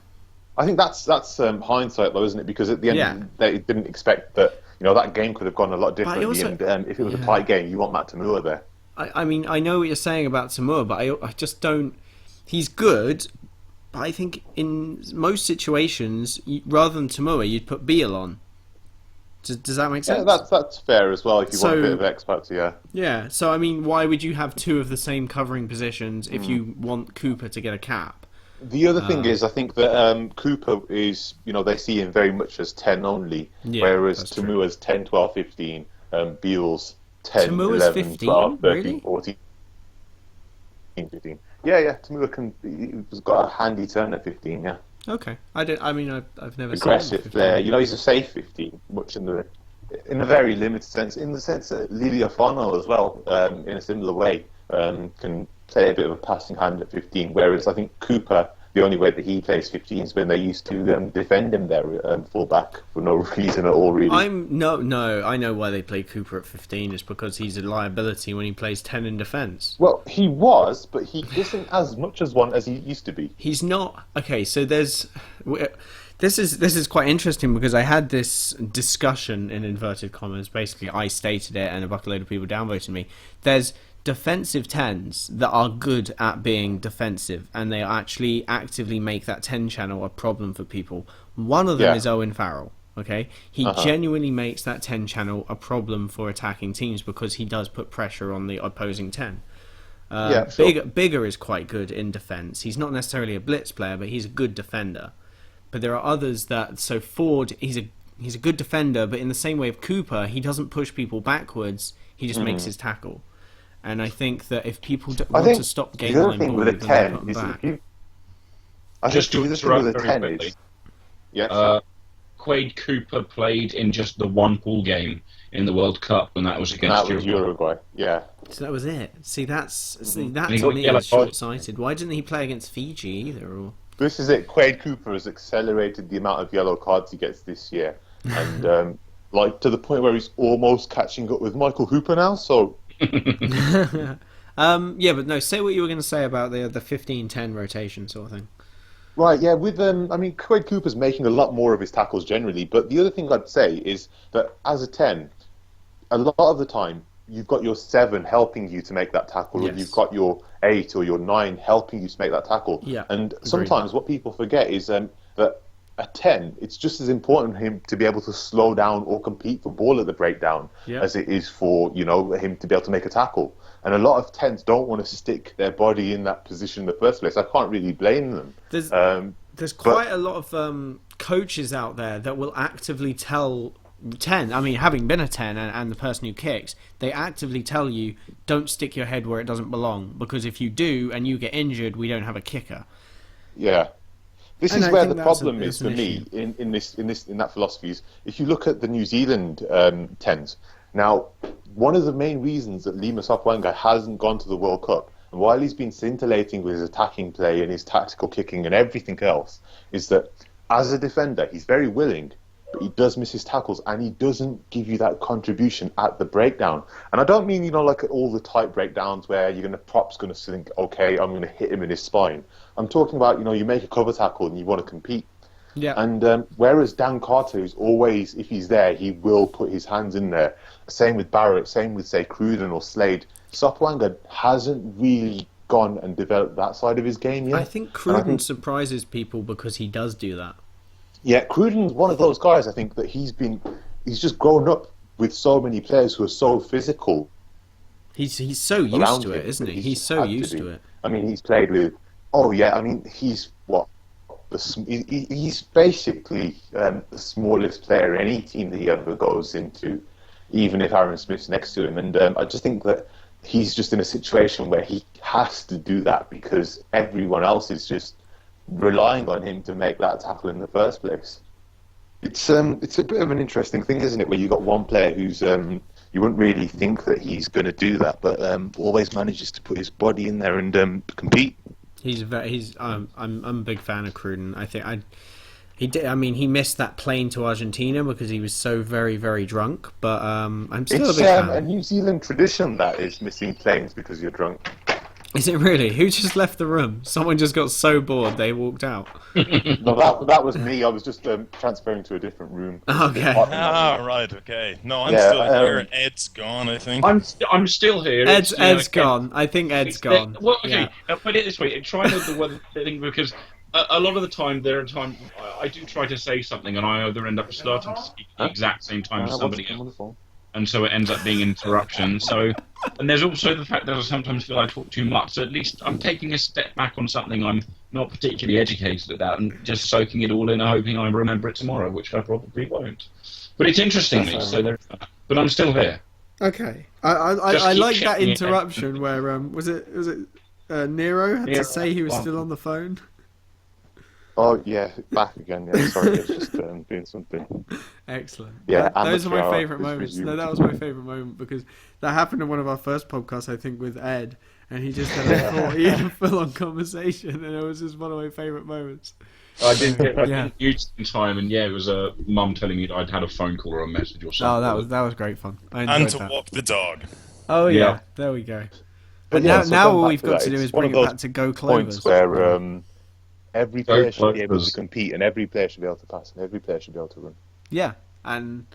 I think that's hindsight, though, isn't it? Because at the end, they didn't expect that that game could have gone a lot differently. And if it was a tight game, you want Matt Tamua there.
I mean, I know what you're saying about Tamua, but I just don't. He's good, but I think in most situations, rather than Tamua, you'd put Beal on. Does that make sense?
Yeah, that's fair as well if you want a
So-
bit of X factor. Yeah.
Yeah, so I mean, why would you have two of the same covering positions if you want Cooper to get a cap?
The other thing is, I think that Cooper is, they see him very much as 10 only,
Yeah,
whereas
that's true.
Tamua's 10, 12, 15, Beal's 10,
Tamua's
11,
15?
12, 13,
Really?
14, 15. Yeah, Tamua he's got a handy turn at 15, yeah.
Okay, I've never
Aggressive
seen
there. He's a safe 15, much in a very limited sense, in the sense that Liliafono as well, in a similar way, can play a bit of a passing hand at 15, whereas I think Cooper, the only way that he plays 15 is when they used to defend him there, fullback, for no reason at all, really.
I know why they play Cooper at 15 is because he's a liability when he plays 10 in defence.
Well, he was, but he isn't as much as one as he used to be.
He's not okay. So this is quite interesting because I had this discussion in inverted commas. Basically, I stated it, and a buckload of people downvoted me. There's defensive 10s that are good at being defensive, and they actually actively make that 10 channel a problem for people. One of them is Owen Farrell. Okay, he genuinely makes that 10 channel a problem for attacking teams because he does put pressure on the opposing 10.
Sure.
Bigger is quite good in defence. He's not necessarily a blitz player, but he's a good defender. But there are others that... So Ford, he's a good defender, but in the same way of Cooper, he doesn't push people backwards. He just makes his tackle. And I think that if people want to stop game line ball,
with a
then they
10
put them
is
back.
Just to
the thing
interrupt
with a
very
10
quickly.
is... Yeah,
Quade Cooper played in just the one pool game in the World Cup, and that was against
that was Uruguay. Yeah.
So that was it. See, that
And he
to
got
me
yellow
is
card.
short-sighted. Why didn't he play against Fiji either? Or...
This is it. Quade Cooper has accelerated the amount of yellow cards he gets this year. And, to the point where he's almost catching up with Michael Hooper now, so...
Yeah, but no, say what you were going to say about the 15-10 rotation sort of thing.
Right, yeah, Quade Cooper's making a lot more of his tackles generally, but the other thing I'd say is that as a 10, a lot of the time, you've got your 7 helping you to make that tackle, or
Yes.
you've got your 8 or your 9 helping you to make that tackle.
Yeah,
and
agreed.
sometimes what people forget is that a 10, it's just as important for him to be able to slow down or compete for ball at the breakdown as it is for, him to be able to make a tackle. And a lot of 10s don't want to stick their body in that position in the first place. I can't really blame them.
There's quite a lot of coaches out there that will actively tell 10, having been a 10 and the person who kicks, they actively tell you, don't stick your head where it doesn't belong, because if you do and you get injured, we don't have a kicker.
Yeah. This
And
is
I
where
think
the
that's
problem is for me in that philosophy is if you look at the New Zealand 10s. Now, one of the main reasons that Lima Sopwanga hasn't gone to the World Cup, and while he's been scintillating with his attacking play and his tactical kicking and everything else, is that as a defender, he's very willing, but he does miss his tackles and he doesn't give you that contribution at the breakdown. And I don't mean, like at all the tight breakdowns where prop's going to think, okay, I'm going to hit him in his spine. I'm talking about, you make a cover tackle and you want to compete.
Yeah.
And whereas Dan Carter is always, if he's there, he will put his hands in there. Same with Barrett, same with, say, Cruden or Slade. Sopwanga hasn't really gone and developed that side of his game yet.
I think Cruden surprises people because he does do that.
Yeah, Cruden's one of those guys, I think, that he's just grown up with so many players who are so physical.
He's so used to it, isn't he? He's so used to it.
He's played with... Oh, yeah, he's what? He's basically the smallest player any team that he ever goes into, even if Aaron Smith's next to him. And I just think that he's just in a situation where he has to do that because everyone else is just relying on him to make that tackle in the first place. It's a bit of an interesting thing, isn't it, where you got one player who's you wouldn't really think that he's going to do that, but always manages to put his body in there and compete.
I'm a big fan of Cruden. I think he missed that plane to Argentina because he was so very, very drunk. But I'm still a big fan.
A New Zealand tradition that is missing planes because you're drunk.
Is it really? Who just left the room? Someone just got so bored they walked out.
No, that was me. I was just transferring to a different room.
Okay.
Ah, right, okay. No, I'm
Yeah,
still here. Ed's gone, I think.
I'm still here.
Ed's gone. I think Ed's gone.
Well, okay.
Yeah.
Put it this way: try not the weather thing, because a lot of the time there are times I do try to say something, and I either end up starting to speak at the exact same time as somebody else, and so it ends up being an interruption. So, and there's also the fact that I sometimes feel I talk too much. So at least I'm taking a step back on something I'm not particularly educated about, and just soaking it all in, and hoping I remember it tomorrow, which I probably won't. But it's interesting me. So there. But I'm still here.
Okay. I
keep
like that
checking it.
interruption where was it Nero had to say he was still on the phone.
Oh yeah, back again. Yeah, sorry, it's just doing something.
Excellent.
Yeah,
those are my
amateur
favourite
hour is
moments. No,
resumed.
that was my favourite moment because that happened in one of our first podcasts, I think, with Ed, and he just had a full-on conversation, and it was just one of my favourite moments.
I didn't use it in time, and it was a mum telling me that I'd had a phone call or a message or something.
Oh, that was great fun. I enjoyed
And to
that.
walk the dog.
Oh yeah,
Yeah.
there we go.
But
But now
going
all
back
we've got
that,
to do
it's
is
one
bring
of
it
those
back to Go
points
Clovers.
where every player should be able
Clovers.
to compete, and every player should be able to pass, and every player should be able to run.
Yeah, and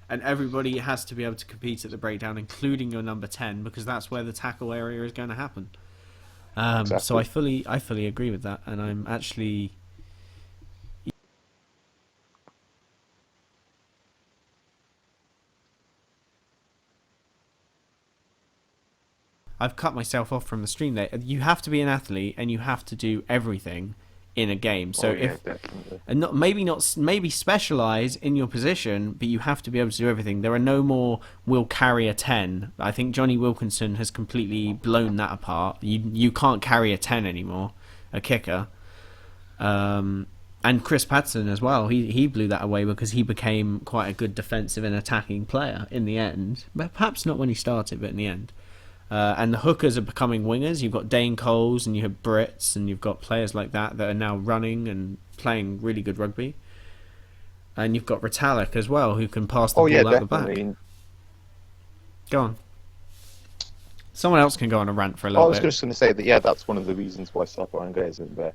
everybody has to be able to compete at the breakdown, including your number 10, because that's where the tackle area is going to happen.
Exactly.
So I fully agree with that, and I'm actually. I've cut myself off from the stream there. You have to be an athlete, and you have to do everything in a game. So
Definitely.
and maybe specialize in your position, but you have to be able to do everything. There are no more will carry a 10. I think Johnny Wilkinson has completely blown that apart. You can't carry a 10 anymore, a kicker. And Chris Patson as well. He blew that away because he became quite a good defensive and attacking player in the end. But perhaps not when he started, but in the end. And the hookers are becoming wingers. You've got Dane Coles and you have Brits and you've got players like that are now running and playing really good rugby. And you've got Retallick as well, who can pass the ball out the back.
definitely.
Go on. Someone else can go on a rant for a
I
little
was
bit.
just going to say that that's one of the reasons why Sapiranga isn't there.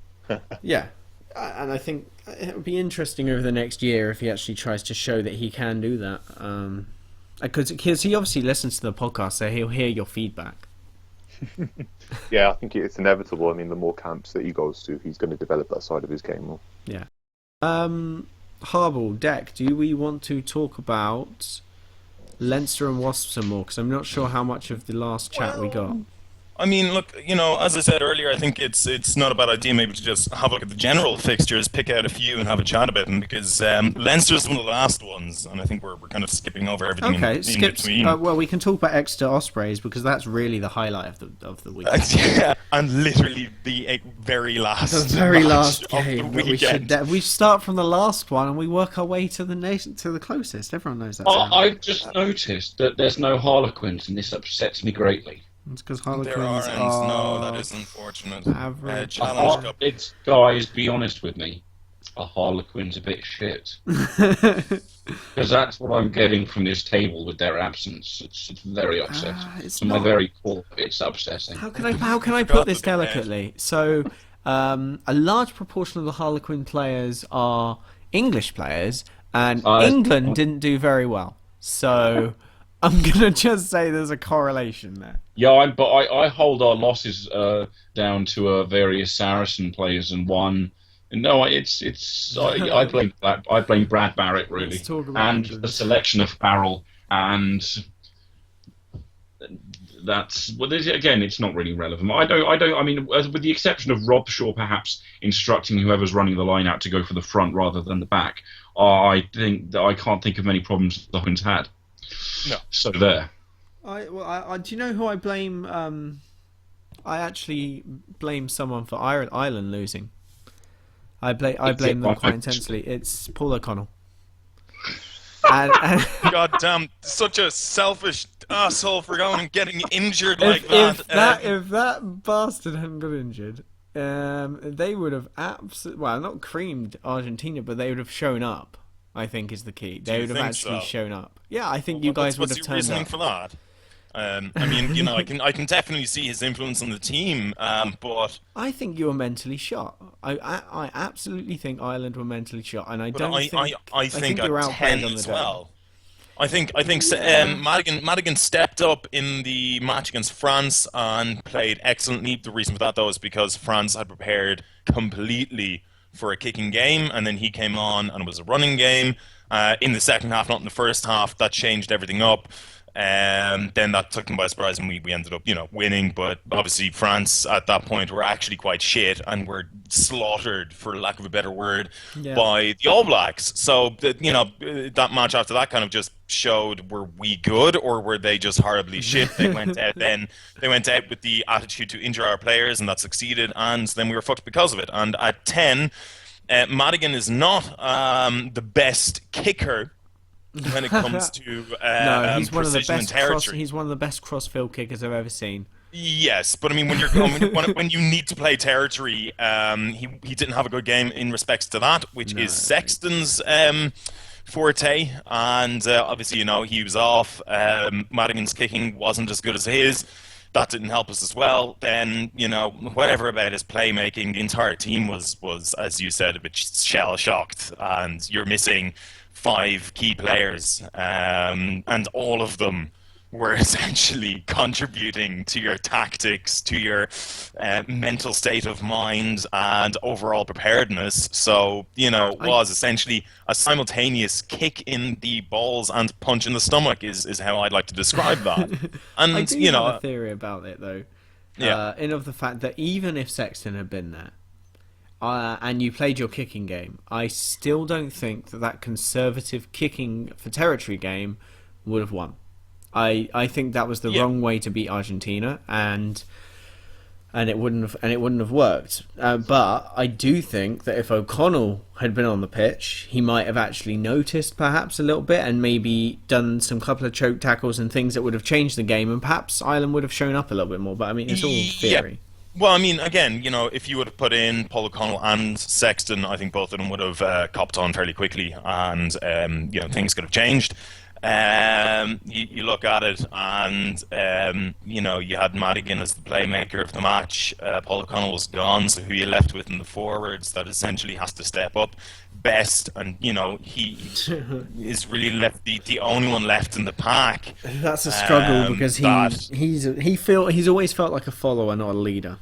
Yeah. And I think it would be interesting over the next year if he actually tries to show that he can do that. Because he obviously listens to the podcast, so he'll hear your feedback.
Yeah, I think it's inevitable. I mean, the more camps that he goes to, he's going to develop that side of his game more.
Yeah. Harble, Deck, do we want to talk about Leinster and Wasps some more? Because I'm not sure how much of the last chat we got.
I mean, look, as I said earlier, I think it's not a bad idea maybe to just have a look at the general fixtures, pick out a few and have a chat about them, because Leinster's one of the last ones, and I think we're kind of skipping over everything in between.
Well, we can talk about Exeter Ospreys, because that's really the highlight of the week.
Yeah, and literally the very last
The very
match
last
of the
game. That
weekend.
we start from the last one and we work our way to the closest. Everyone knows that.
I've just noticed that there's no Harlequins, and this upsets me greatly.
It's because
There
Harlequins
aren't.
are
No, that is unfortunate.
average.
Challenge Cup.
It's guys, be honest with me. A Harlequin's a bit shit. Because that's what I'm getting from this table with their absence. It's very upsetting.
It's
To my
not.
very core, it's upsetting.
How can I
Forgot
put this
that they're red.
delicately? So, a large proportion of the Harlequin players are English players, and England didn't do very well. So, I'm gonna just say there's a correlation there.
Yeah, but I hold our losses down to various Saracen players and one. No, I blame Brad Barrett really,
Let's talk about
and
England.
the selection of Farrell, and that's again, it's not really relevant. I mean, with the exception of Rob Shaw perhaps instructing whoever's running the line out to go for the front rather than the back, I think that I can't think of many problems the Hawkins had.
No.
So there.
Do you know who I blame? I actually blame someone for Ireland losing. I blame them quite intensely. It's Paul O'Connell. and
God damn, such a selfish asshole for going and getting injured like that.
If that bastard hadn't got injured, they would have not creamed Argentina, but they would have shown up. I think is the key. They would have actually shown up. Yeah, I think you guys would have turned
What's your reasoning
up.
for that? I mean, I can definitely see his influence on the team, but
I think you were mentally shot. I absolutely think Ireland were mentally shot, and I
but
don't think
I
I
think
think you were
at
outplayed
10
on the
as
day.
well. I think
Yeah.
Madigan stepped up in the match against France and played excellently. The reason for that, though, is because France had prepared completely for a kicking game, and then he came on and it was a running game. In the second half, not in the first half, that changed everything up. Then that took them by surprise, and we ended up, winning. But obviously, France at that point were actually quite shit and were slaughtered, for lack of a better word,
Yeah.
by the All Blacks. So, that match after that kind of just showed, were we good or were they just horribly shit? They went out then. They went out with the attitude to injure our players, and that succeeded. And then we were fucked because of it. And at 10, Madigan is not the best kicker when it comes to
No, he's one of the
precision and
best cross.
territory.
He's one of the best crossfield kickers I've ever seen.
Yes, but I mean, when you're when you need to play territory, he didn't have a good game in respects to that, which is Sexton's forte, and obviously, he was off. Madigan's kicking wasn't as good as his. That didn't help us as well. Then, whatever about his playmaking, the entire team was, as you said, a bit shell shocked, and you're missing 5 key players, and all of them were essentially contributing to your tactics, to your mental state of mind, and overall preparedness. So, it was essentially a simultaneous kick in the balls and punch in the stomach is how I'd like to describe that. And,
I do have a theory about it, though.
Yeah.
In of the fact that even if Sexton had been there, and you played your kicking game, I still don't think that conservative kicking for territory game would have won. I think that was the wrong way to beat Argentina, and it wouldn't have worked. But I do think that if O'Connell had been on the pitch, he might have actually noticed perhaps a little bit and maybe done some couple of choke tackles and things that would have changed the game, and perhaps Ireland would have shown up a little bit more. But I mean, it's all theory.
Well, I mean, again, if you would have put in Paul O'Connell and Sexton, I think both of them would have copped on fairly quickly, and things could have changed. You look at it, and you had Madigan as the playmaker of the match. Paul O'Connell was gone, so who you left with in the forwards that essentially has to step up best, and he is really left the only one left in the pack.
That's a struggle because he's always felt like a follower, not a leader.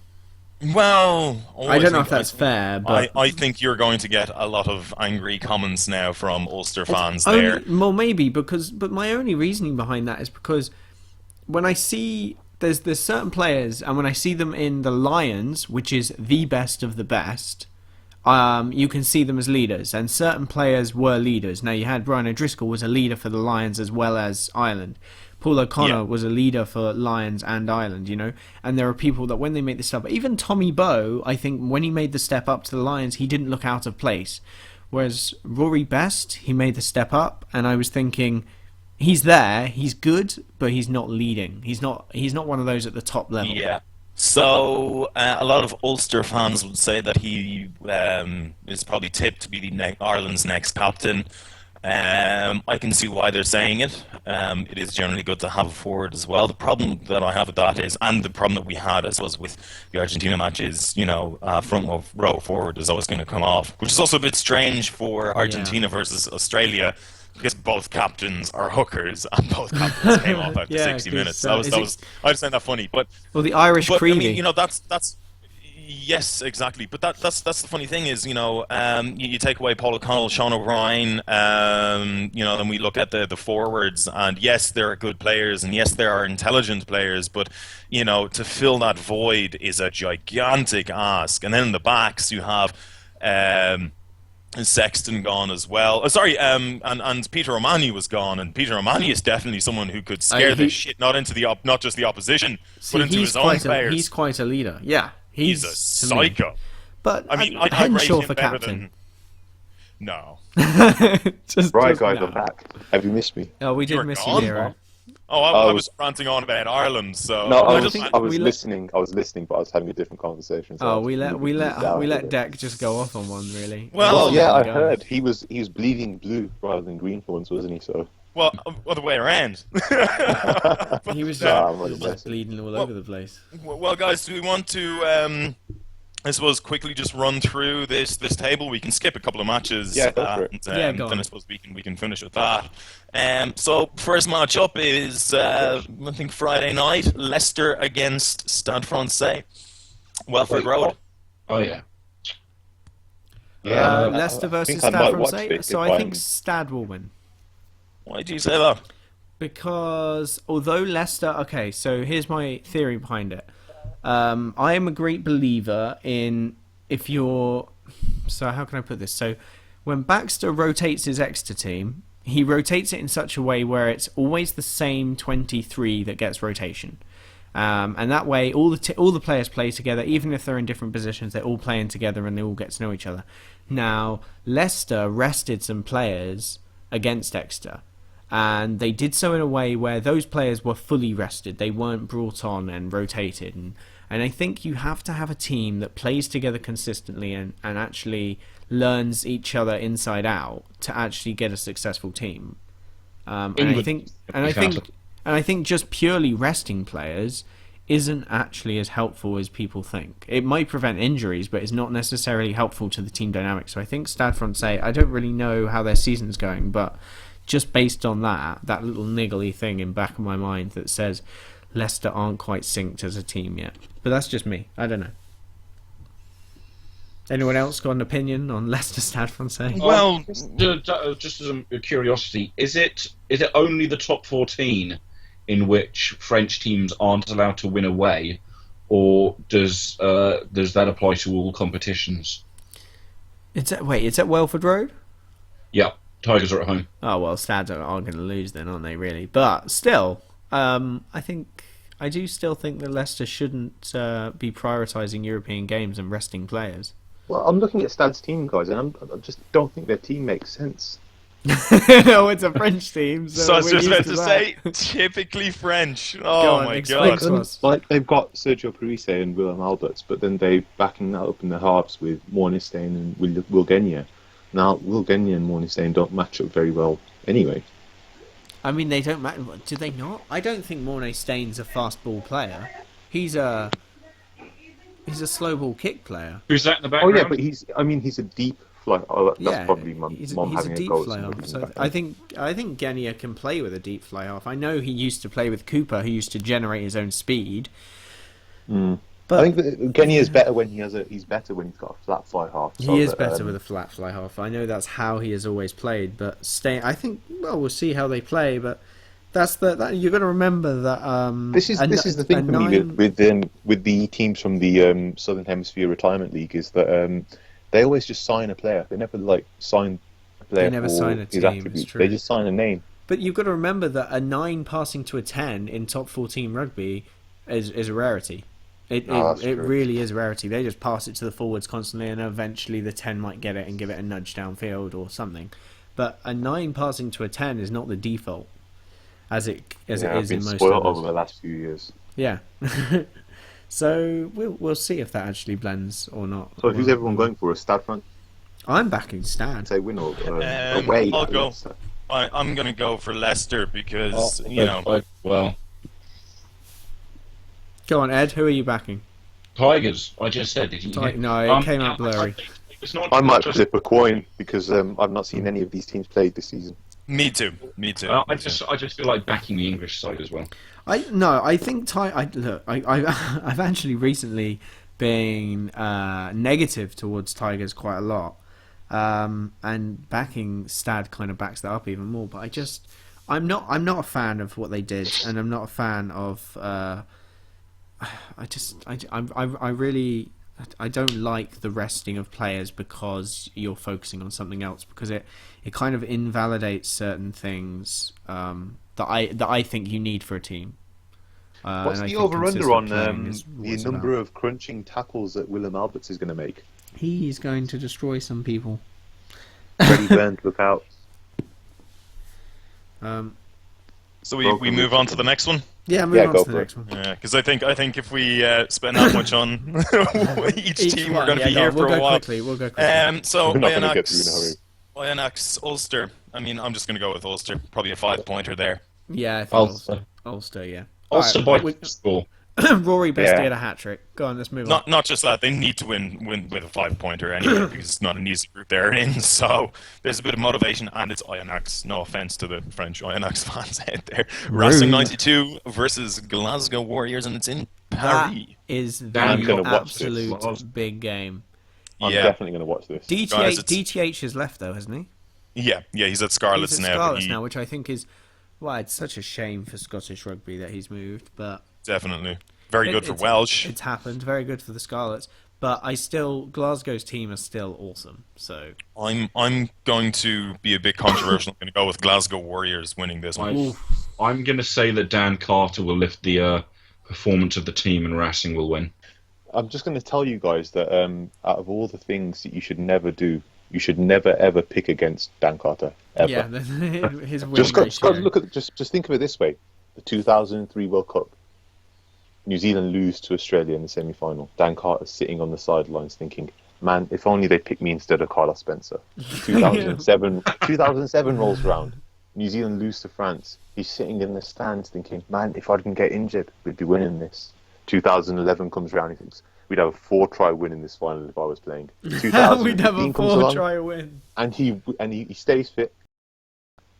Well,
I don't know if that's fair, but
I think you're going to get a lot of angry comments now from Ulster fans there.
Well, maybe but my only reasoning behind that is because when I see there's certain players, and when I see them in the Lions, which is the best of the best, you can see them as leaders, and certain players were leaders. Now you had Brian O'Driscoll was a leader for the Lions as well as Ireland. Paul O'Connor was a leader for Lions and Ireland, and there are people that when they make the step, even Tommy Bowe, I think when he made the step up to the Lions, he didn't look out of place. Whereas Rory Best, he made the step up, and I was thinking, he's there, he's good, but he's not leading. He's not one of those at the top level.
Yeah. So a lot of Ulster fans would say that he is probably tipped to be Ireland's next captain. I can see why they're saying it. It is generally good to have a forward as well. The problem that I have with that is, and the problem that we had as was with the Argentina match is, front row forward is always going to come off, which is also a bit strange for Argentina versus Australia, because both captains are hookers and both captains came off after 60 minutes. I just find that funny. But
the Irish Creevy.
I mean, that's. Yes, exactly. But that's the funny thing is, you take away Paul O'Connell, Sean O'Brien, then we look at the forwards, and yes, there are good players, and yes, there are intelligent players, but, to fill that void is a gigantic ask. And then in the backs, you have Sexton gone as well. And Peter O'Mahony was gone, and Peter O'Mahony is definitely someone who could scare the shit not just the opposition, but into his own players.
He's quite a leader, yeah.
He's a psycho.
But
I mean, I'd
Henshaw
rate him
for
better
captain.
No.
Right, guys, I'm back. Have you missed me?
Oh, we did
You're
miss
gone,
you, Nero.
I was ranting on about Ireland, so
No, I
think
was listening. I was listening, but I was having a different conversation. So
we let Deck just go off on one, really.
Well,
yeah, I heard he was bleeding blue rather than green for once, wasn't he? So
Well, other way around.
He was
Nah,
just bleeding all over the place.
Well, guys, do we want to, I suppose, quickly just run through this table? We can skip a couple of matches.
Yeah, go for it.
And,
Yeah, go
then
on.
I suppose we can finish with that. So first match up is I think Friday night, Leicester against Stade Francais, Welford Road.
Oh yeah.
Leicester versus
think I
Stade
might watch
Francais.
it
So
if
I think
I'm-
Stade will win.
Why do you say that?
Because although Leicester, okay, so here's my theory behind it. I am a great believer in if you're. So how can I put this? So when Baxter rotates his Exeter team, he rotates it in such a way where it's always the same 23 that gets rotation. And that way, all the players play together, even if they're in different positions. They're all playing together and they all get to know each other. Now, Leicester rested some players against Exeter, and they did so in a way where those players were fully rested. They weren't brought on and rotated. And I think you have to have a team that plays together consistently and actually learns each other inside out to actually get a successful team. And I think just purely resting players isn't actually as helpful as people think. It might prevent injuries, but it's not necessarily helpful to the team dynamic. So I think Stade Francais, I don't really know how their season's going, but just based on that little niggly thing in back of my mind that says Leicester aren't quite synced as a team yet. But that's just me. I don't know. Anyone else got an opinion on Leicester Stade Francais?
Well,
just as a curiosity, is it only the top 14 in which French teams aren't allowed to win away, or does that apply to all competitions?
It's at Welford Road?
Yeah, Tigers are at home.
Oh well, Stads are going to lose then, aren't they? Really, but still, I do still think that Leicester shouldn't be prioritising European games and resting players.
Well, I'm looking at Stad's team, guys, and I just don't think their team makes sense.
Oh, it's a French team.
So I was
we're
just
used
about to
that.
say, typically French.
Go
Oh
on,
my
explain
god.
to us.
Like they've got Sergio Parise and Willem Alberts, but then they backing that up in the halves with Mornestein and Wilgenia. Now Wilgenia and Mornestein don't match up very well anyway.
I mean, they don't matter. Do they not? I don't think Mornestein's a fast ball player. He's a slow ball kick player.
Who's that in the
Oh
background?
yeah, but he's a deep fly. Oh, that's probably my
he's
mom
a
having a
deep
go.
fly
at
half.
somebody in
So
the
I
background.
think Genia can play with a deep fly half. I know he used to play with Cooper, who used to generate his own speed. But
I think that Genia is better when he's better when he's got a flat fly half.
he is better with a flat fly half. I know that's how he has always played. But I think we'll see how they play. But that's you're going to remember that.
This is the thing for me with the teams from the Southern Hemisphere Retirement League is that they always just sign a player. They never sign a player.
They never
for
sign a
his
team, it's
attributes.
true.
They just sign a name.
But you've got to remember that a 9 passing to a 10 in top 14 rugby is a rarity. It
true.
really is a rarity. They just pass it to the forwards constantly, and eventually the 10 might get it and give it a nudge downfield or something. But a 9 passing to a 10 is not the default, as it is
I've been
in most
spoiled
others.
over the last few years.
Yeah. So we'll see if that actually blends or not.
So who's everyone going for? A Stad front?
I'm backing Stad.
Say win or away?
I'll go. I'm going to go for Leicester because
Well,
Go on, Ed. Who are you backing?
Tigers. I just said, did you?
No, it came out blurry.
It's not.
I might
just,
flip a coin because I've not seen any of these teams played this season.
Me too.
I just feel like backing the English side as well.
I think I've actually recently been negative towards Tigers quite a lot, and backing Stad kind of backs that up even more. But I'm not a fan of what they did, and I'm not a fan of. I don't like the resting of players because you're focusing on something else, because it kind of invalidates certain things that I think you need for a team.
What's
and I
the
think
over/under on
consistent playing is
the
what it's
number
about.
of crunching tackles that Willem Alberts is going to make?
He's going to destroy some people.
Freddie Burns, look out.
So we move on to the next one.
Yeah, move
Yeah,
on
go
to the
for
next
it.
one.
Yeah, because I think if we spend that much on each team, we're
one,
going to be
yeah,
here
we'll
for a
go
while.
quickly. We'll go quickly.
So
We're not going to get through in a hurry.
Oyonnax Ulster. I mean, I'm just going to go with Ulster. Probably a 5-pointer there.
Yeah, I think
Ulster.
Ulster, yeah.
Also
Alright,
by score.
Rory best
Yeah.
get a hat trick. Go on, let's move on.
Not just that, they need to win with a 5-pointer anyway, because it's not an easy group they're in. So there's a bit of motivation, and it's Ajax. No offense to the French Ajax fans out there. Racing 92 versus Glasgow Warriors, and it's in
That
Paris.
is the
I'm gonna watch this.
absolute big game.
I'm
Yeah,
definitely going to watch this.
Guys, it's-
DTH has left though, hasn't he?
yeah. He's at Scarlets
He's at
now. but
Scarlets
he-
now, which I think is, well, it's such a shame for Scottish rugby that he's moved, but
Definitely very good for
it's-
Welsh.
It's happened. Very good for the Scarlets, but Glasgow's team is still awesome. So
I'm going to be a bit controversial. I'm going to go with Glasgow Warriors winning this one.
I'm going to say that Dan Carter will lift the performance of the team and Racing will win.
I'm just going to tell you guys that out of all the things that you should never do, you should never ever pick against Dan Carter ever.
yeah, his win
Just
ratio.
look at just think of it this way: the 2003 World Cup, New Zealand lose to Australia in the semi-final. Dan Carter's sitting on the sidelines thinking, "Man, if only they picked me instead of Carlos Spencer." 2007 rolls around. New Zealand lose to France. He's sitting in the stands thinking, "Man, if I didn't get injured, we'd be winning this." 2011 comes around. He thinks, "We'd have a 4-try win in this final if I was playing."
We'd have
2015
a
comes along,
4-try win.
and he stays fit.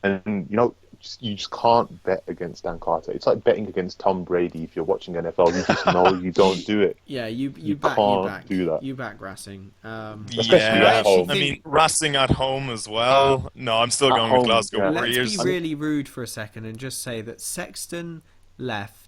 And you just can't bet against Dan Carter. It's like betting against Tom Brady if you're watching NFL. You just know you don't do it.
Yeah, you
can't
back
do that.
You back Racing.
Especially
Yeah,
at home.
I mean, Racing at home as well. No, I'm still going with
home,
Glasgow
yeah.
Let's
Warriors.
be really rude for a second and just say that Sexton left